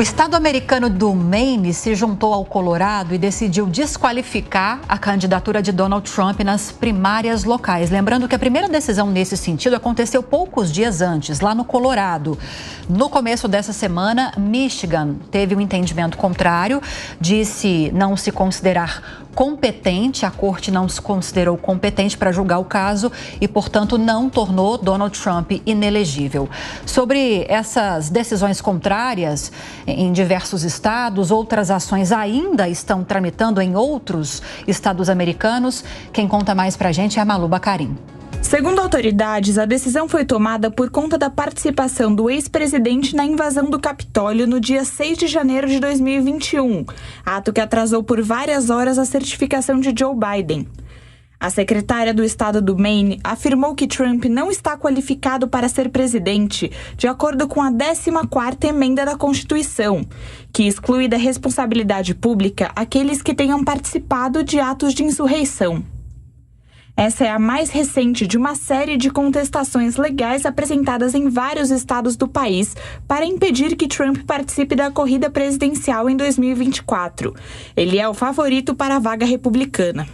O estado americano do Maine se juntou ao Colorado e decidiu desqualificar a candidatura de Donald Trump nas primárias locais. Lembrando que a primeira decisão nesse sentido aconteceu poucos dias antes, lá no Colorado. No começo dessa semana, Michigan teve um entendimento contrário, disse não se considerar competente, a corte não se considerou competente para julgar o caso e, portanto, não tornou Donald Trump inelegível. Sobre essas decisões contrárias em diversos estados, outras ações ainda estão tramitando em outros estados americanos. Quem conta mais para a gente é a Malu Bacarin. Segundo autoridades, a decisão foi tomada por conta da participação do ex-presidente na invasão do Capitólio no dia 6 de janeiro de 2021, ato que atrasou por várias horas a certificação de Joe Biden. A secretária do estado do Maine afirmou que Trump não está qualificado para ser presidente, de acordo com a 14ª emenda da Constituição, que exclui da responsabilidade pública aqueles que tenham participado de atos de insurreição. Essa é a mais recente de uma série de contestações legais apresentadas em vários estados do país para impedir que Trump participe da corrida presidencial em 2024. Ele é o favorito para a vaga republicana.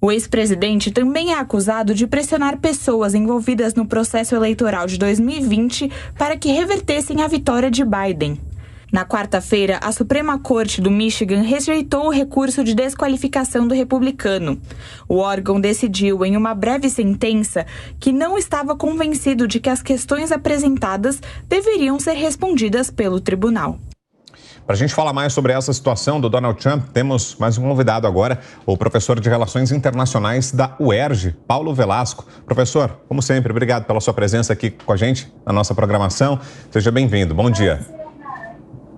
O ex-presidente também é acusado de pressionar pessoas envolvidas no processo eleitoral de 2020 para que revertessem a vitória de Biden. Na quarta-feira, a Suprema Corte do Michigan rejeitou o recurso de desqualificação do republicano. O órgão decidiu, em uma breve sentença, que não estava convencido de que as questões apresentadas deveriam ser respondidas pelo tribunal. Para a gente falar mais sobre essa situação do Donald Trump, temos mais um convidado agora, o professor de Relações Internacionais da UERJ, Paulo Velasco. Professor, como sempre, obrigado pela sua presença aqui com a gente na nossa programação. Seja bem-vindo. Bom dia.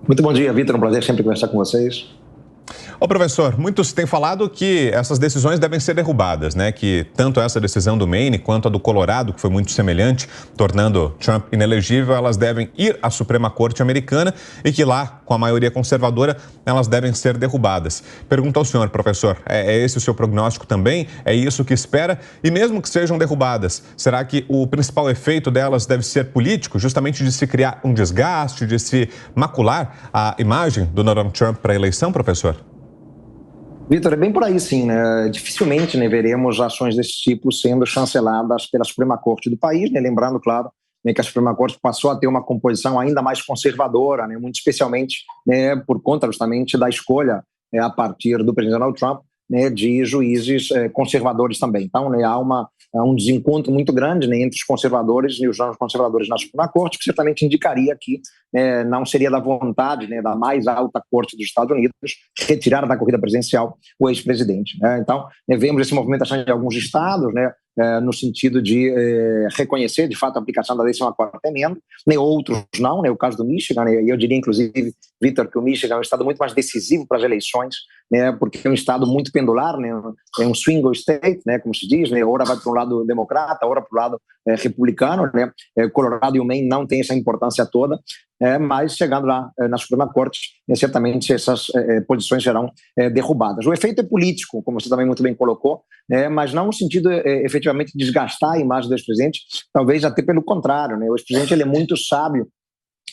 Muito bom dia, Vitor. É um prazer sempre conversar com vocês. Ô, professor, muitos têm falado que essas decisões devem ser derrubadas, né? Que tanto essa decisão do Maine quanto a do Colorado, que foi muito semelhante, tornando Trump inelegível, elas devem ir à Suprema Corte americana e que lá, com a maioria conservadora, elas devem ser derrubadas. Pergunto ao senhor, professor, é esse o seu prognóstico também? É isso que espera? E mesmo que sejam derrubadas, será que o principal efeito delas deve ser político, justamente de se criar um desgaste, de se macular a imagem do Donald Trump para a eleição, professor? Vitor, é bem por aí sim, né? Dificilmente, né, veremos ações desse tipo sendo chanceladas pela Suprema Corte do país, né? Lembrando, claro, né, que a Suprema Corte passou a ter uma composição ainda mais conservadora, né? Muito especialmente, né, por conta justamente da escolha, né, a partir do presidente Donald Trump, né, de juízes conservadores também. Então, né, há um desencontro muito grande, né, entre os conservadores e os não conservadores na Suprema Corte, que certamente indicaria que não seria da vontade, né, da mais alta corte dos Estados Unidos retirar da corrida presidencial o ex-presidente, né? Então, vemos essa movimentação em alguns estados, né, no sentido de reconhecer, de fato, a aplicação da 14ª emenda, né, outros não, né, o caso do Michigan, né, eu diria, inclusive, Vitor, que o Michigan é um estado muito mais decisivo para as eleições, né, porque é um estado muito pendular, né, é um swing state, né, como se diz, né, ora vai para o lado democrata, ora para o lado republicano, né, Colorado e o Maine não têm essa importância toda, mas chegando lá na Suprema Corte, certamente essas posições serão derrubadas. O efeito é político, como você também muito bem colocou, mas não no sentido efetivamente de desgastar a imagem do ex-presidente, talvez até pelo contrário, né? O ex-presidente ele é muito sábio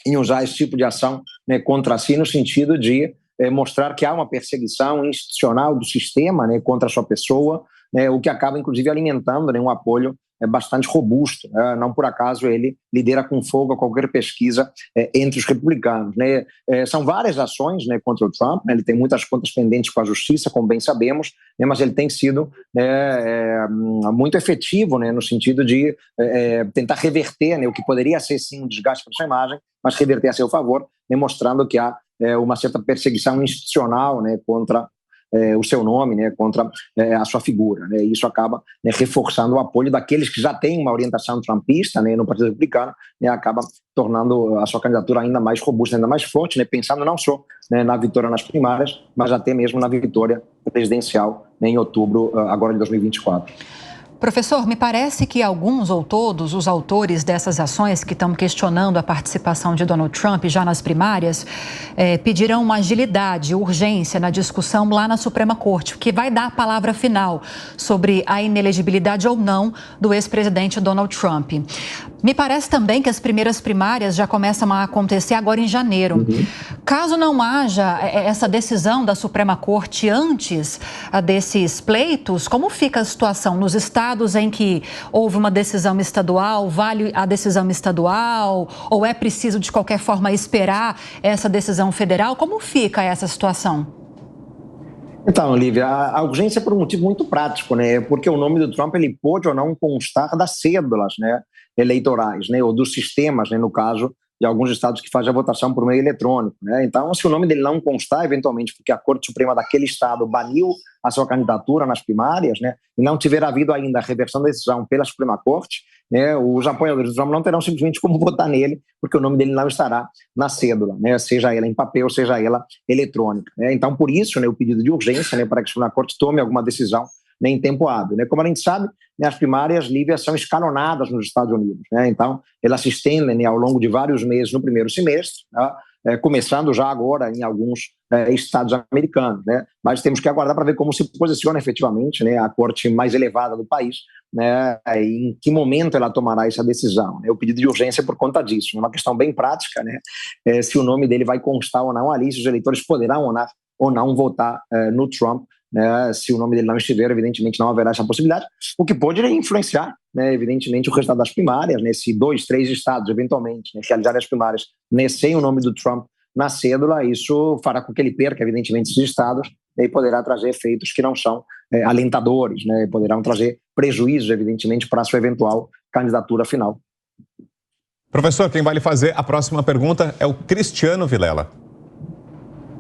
em usar esse tipo de ação, né, contra si, no sentido de mostrar que há uma perseguição institucional do sistema, né, contra a sua pessoa, né, o que acaba inclusive alimentando, né, um apoio bastante robusto, né? Não por acaso ele lidera com fogo a qualquer pesquisa entre os republicanos, né? São várias ações, né, contra o Trump, né? Ele tem muitas contas pendentes com a justiça, como bem sabemos, né? Mas ele tem sido muito efetivo, né, no sentido de tentar reverter, né, o que poderia ser sim um desgaste para sua imagem, mas reverter a seu favor, né, mostrando que há uma certa perseguição institucional, né, contra o seu nome, né, contra a sua figura, né? Isso acaba, né, reforçando o apoio daqueles que já têm uma orientação trumpista, né, no Partido Republicano, né, acaba tornando a sua candidatura ainda mais robusta, ainda mais forte, né, pensando não só, né, na vitória nas primárias, mas até mesmo na vitória presidencial, né, em outubro agora de 2024. Professor, me parece que alguns ou todos os autores dessas ações que estão questionando a participação de Donald Trump já nas primárias pedirão uma agilidade, urgência na discussão lá na Suprema Corte, que vai dar a palavra final sobre a inelegibilidade ou não do ex-presidente Donald Trump. Me parece também que as primeiras primárias já começam a acontecer agora em janeiro. Caso não haja essa decisão da Suprema Corte antes desses pleitos, como fica a situação nos estados em que houve uma decisão estadual? Vale a decisão estadual ou é preciso, de qualquer forma, esperar essa decisão federal? Como fica essa situação? Então, Lívia, a urgência é por um motivo muito prático, né? Porque o nome do Trump ele pode ou não constar das cédulas, né, eleitorais, né, ou dos sistemas, né, no caso de alguns estados que fazem a votação por meio eletrônico, né? Então, se o nome dele não constar, eventualmente, porque a Corte Suprema daquele estado baniu a sua candidatura nas primárias, né, e não tiver havido ainda a reversão da decisão pela Suprema Corte, né, os apoiadores do Trump não terão simplesmente como votar nele, porque o nome dele não estará na cédula, né, seja ela em papel, seja ela eletrônica, né? Então, por isso, né, o pedido de urgência, né, para que a Suprema Corte tome alguma decisão, né, em tempo hábil, né? Como a gente sabe, né, as primárias, Lívia, são escalonadas nos Estados Unidos, né? Então, elas se estendem, né, ao longo de vários meses no primeiro semestre, né? Começando já agora em alguns estados americanos, né? Mas temos que aguardar para ver como se posiciona efetivamente, né, a corte mais elevada do país, né, e em que momento ela tomará essa decisão, né? O pedido de urgência é por conta disso, uma questão bem prática, né? Se o nome dele vai constar ou não ali, se os eleitores poderão ou não votar no Trump, né? Se o nome dele não estiver, evidentemente não haverá essa possibilidade, o que pode influenciar, né, evidentemente, o resultado das primárias, né? Se 2, 3 estados, eventualmente, né, realizarem as primárias, né, sem o nome do Trump na cédula, isso fará com que ele perca, evidentemente, esses estados, né, e poderá trazer efeitos que não são alentadores, né, poderão trazer prejuízos, evidentemente, para a sua eventual candidatura final. Professor, quem vai lhe fazer a próxima pergunta é o Cristiano Vilela.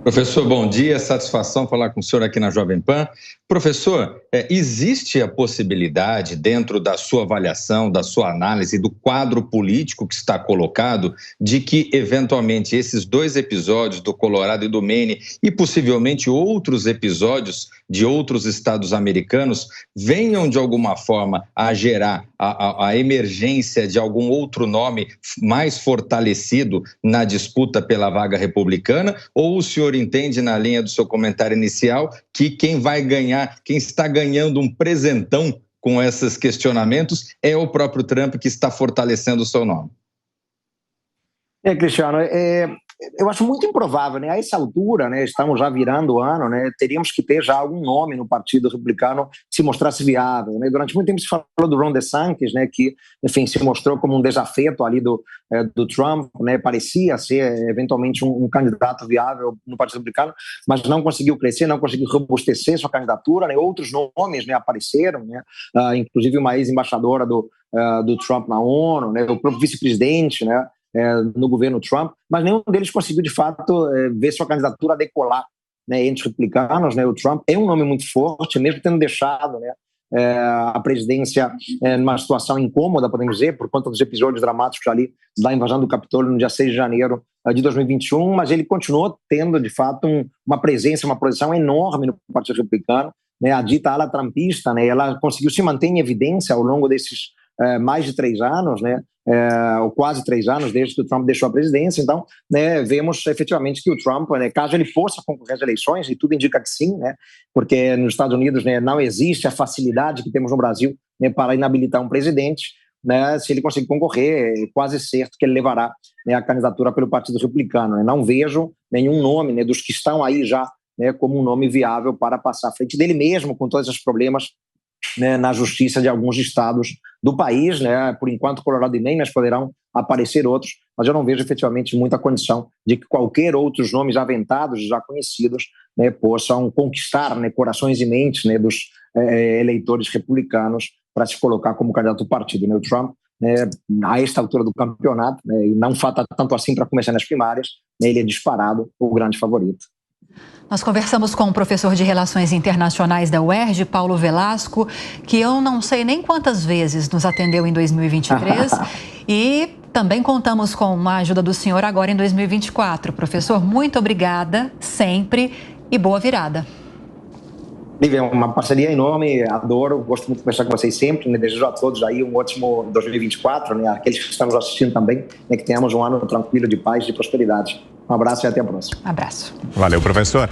Professor, bom dia, satisfação falar com o senhor aqui na Jovem Pan. Professor, existe a possibilidade, dentro da sua avaliação, da sua análise, do quadro político que está colocado, de que, eventualmente, esses 2 episódios do Colorado e do Maine e, possivelmente, outros episódios de outros estados americanos venham, de alguma forma, a gerar a emergência de algum outro nome mais fortalecido na disputa pela vaga republicana? Ou o senhor entende, na linha do seu comentário inicial, que quem vai ganhar, quem está ganhando um presentão com esses questionamentos é o próprio Trump, que está fortalecendo o seu nome? Cristiano, eu acho muito improvável, né? A essa altura, né, estamos já virando o ano, né, teríamos que ter já algum nome no Partido Republicano que se mostrasse viável, né? Durante muito tempo se falou do Ron DeSantis, né, que, enfim, se mostrou como um desafeto ali do Trump, né, parecia ser eventualmente um candidato viável no Partido Republicano, mas não conseguiu crescer, não conseguiu robustecer sua candidatura, né? Outros nomes, né, apareceram, né? Inclusive uma ex-embaixadora do Trump na ONU, né, o próprio vice-presidente, né, no governo Trump, mas nenhum deles conseguiu, de fato, ver sua candidatura decolar, né, entre os republicanos, né? O Trump é um nome muito forte, mesmo tendo deixado, né, a presidência numa situação incômoda, podemos dizer, por conta dos episódios dramáticos ali da invasão do Capitólio no dia 6 de janeiro de 2021, mas ele continuou tendo, de fato, uma presença, uma posição enorme no Partido Republicano, né? A dita ala trumpista, né, ela conseguiu se manter em evidência ao longo desses mais de 3 anos, né, ou quase 3 anos desde que o Trump deixou a presidência. Então, né, vemos efetivamente que o Trump, né, caso ele possa concorrer às eleições, e tudo indica que sim, né, porque nos Estados Unidos, né, não existe a facilidade que temos no Brasil, né, para inabilitar um presidente, né, se ele conseguir concorrer, é quase certo que ele levará, né, a candidatura pelo Partido Republicano, né. Não vejo nenhum nome, né, dos que estão aí já, né, como um nome viável para passar à frente dele mesmo, com todos esses problemas, né, na justiça de alguns estados do país, né? Por enquanto Colorado e Maine, mas poderão aparecer outros, mas eu não vejo efetivamente muita condição de que qualquer outros nomes aventados, já conhecidos, né, possam conquistar, né, corações e mentes, né, dos eleitores republicanos para se colocar como candidato do partido, né? O Trump, né, a esta altura do campeonato, né, e não falta tanto assim para começar nas primárias, né, ele é disparado o grande favorito. Nós conversamos com o professor de Relações Internacionais da UERJ, Paulo Velasco, que eu não sei nem quantas vezes nos atendeu em 2023 e também contamos com a ajuda do senhor agora em 2024. Professor, muito obrigada sempre e boa virada. Lívia, é uma parceria enorme, adoro, gosto muito de conversar com vocês sempre, né? Desejo a todos aí um ótimo 2024, né? Aqueles que estamos assistindo também, né? Que tenhamos um ano tranquilo, de paz e de prosperidade. Um abraço e até a próxima. Abraço. Valeu, professor.